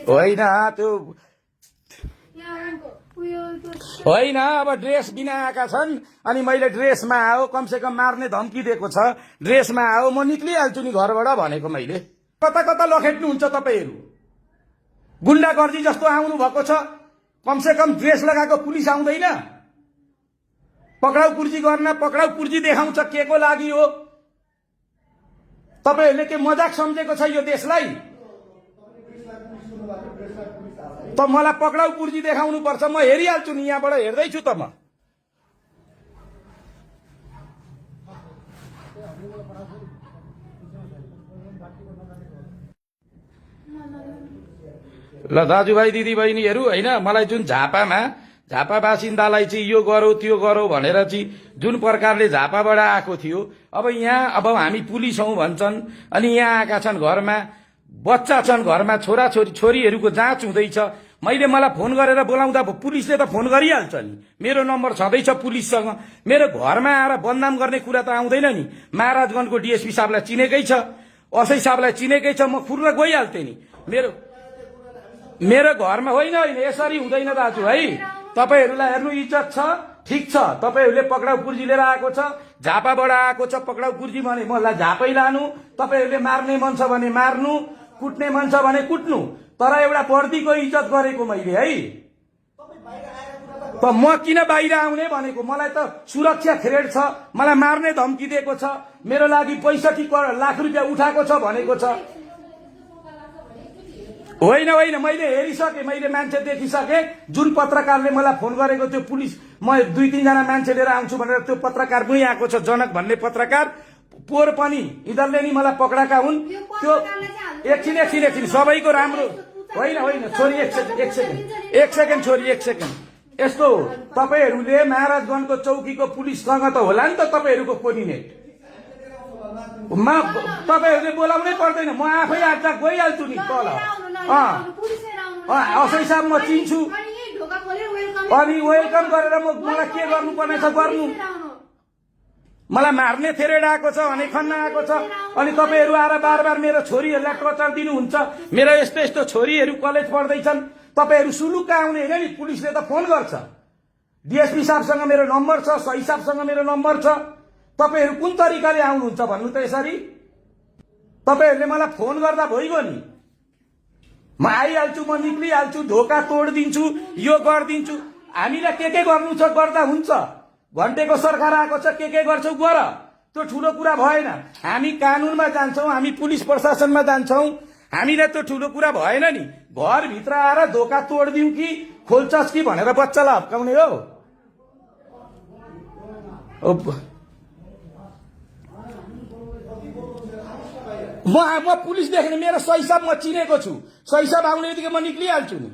होइन त्यो होइन अब ड्रेस बिना आएका छन् अनि मैले ड्रेसमा आओ कमसेकम मार्ने धम्की दिएको छ ड्रेसमा आओ म निक्लिहाल्छु नि घरबाट भनेको मैले कता कता लखेट्नुहुन्छ तपाईहरु गुण्डागर्दी जस्तो आउनु भएको छ कमसेकम ड्रेस लगाएको पुलिस आउँदैन पक्राउ पुर्जी गर्न पक्राउ पुर्जी देखाउँछ के को लागि हो तपाईहरुले के मजाक सम्झेको छ यो देशलाई त मलाई पक्राउ पुर्जी देखाउनु पर्छ म हेरिहाल्छु नि यहाँबाट हेर्दै छु त म ल दाजुभाइ दिदीबहिनीहरु हैन मलाई जुन झापा बासिन्दालाई चाहिँ यो गरौ त्यो गरौ भनेर चाहिँ जुन प्रकारले झापाबाट आएको थियो अब यहाँ अब हामी पुलिस हौं भन्छन् अनि यहाँ आएका छन् घरमा बच्चा छन् घरमा छोरा छोरीहरुको जाँच हुँदैछ मलाई फोन गरेर बोलाउँदा पुलिसले त फोन गरिहाल्छ नि मेरो नम्बर छँदैछ पुलिससँग मेरो घरमा आएर बदनाम गर्ने कुरा त आउँदैन नि महाराजगञ्जको डीएसपी साहबलाई चिनेकै छ असै साहबलाई चिनेकै छ म फुर्र गइहाल्थे नि मेरो घरमा होइन यसरी हुँदैन दाजु है तपाईहरुलाई हेर्नु इज्जत छ ठीक छ तपाईहरुले पक्राउ पुर्जी लिएर आएको छ झापाबाट आएको छ पक्राउ पुर्जी भने मलाई झापै लानु तपाईहरुले मार्ने मन छ भने मार्नु कुट्ने मन छ भने कुट्नु तर एउटा वर्दीको इज्जत गरेको मैले है त म किन बाहिर आउने भनेको मलाई त सुरक्षा थ्रेड छ मलाई मार्ने धम्की दिएको छ मेरो लागि 65 लाख रुपैयाँ उठाएको छ भनेको छ होइन मैले हेरिसके मैले मान्छे देखिसके जुन पत्रकारले मलाई फोन गरेको त्यो पुलिस म 2-3 जना मान्छे लिएर आउँछु भनेर त्यो पत्रकार पनि आएको छ जनक भन्ने पत्रकार पोर पनि इदरले नि मलाई पक्राका हुन् त्यो एकछिन सबैको राम्रो होइन छोरी एक सेकेन्ड छोरी एक सेकेन्ड यस्तो तपाईहरुले महाराजगञ्जको चौकीको पुलिससँग त होला नि त तपाईहरुको कोर्डिनेट तपाईहरुले बोलाउनै पर्दैन म आफै आज गइहाल्छु नि तल असै साहब म चिन्छु अनि वेलकम गरेर मलाई के गर्नुपर्ने छ गर्नु मलाई मार्ने थेरेड आएको छ अनि खन्न आएको छ अनि तपाईहरु आएर बार मेरो छोरीहरुलाई टर्चर दिनुहुन्छ मेरो यस्तो छोरीहरु कलेज पढ्दैछन् तपाईहरु सुलुक्क आउने हैन नि पुलिसले त फोन गर्छ डीएसपी साहबसँग मेरो नम्बर छ सही साहबसँग मेरो नम्बर छ तपाईहरु कुन तरिकाले आउनुहुन्छ भन्नु त यसरी तपाईहरुले मलाई फोन गर्दा भइगयो नि म आइहाल्छु म निक्लिहाल्छु ढोका तोड्दिन्छु यो गर्दिन्छु हामीलाई के गर्नु छ गर्दा हुन्छ घण्टेको सरकार आएको छ के गर्छौ गर त्यो ठुलो कुरा भएन हामी कानुनमा जान्छौं हामी पुलिस प्रशासनमा जान्छौं हामीलाई त्यो ठुलो कुरा भएन नि घर भित्र आएर ढोका तोड्दिउ कि खोल्छस् कि भनेर बच्चालाई हप्काउने हो म पुलिस देख्ने मेरो सही साहब म चिनेको छु सही साहब आउने बित्तिकै म निक्लिहाल्छु नि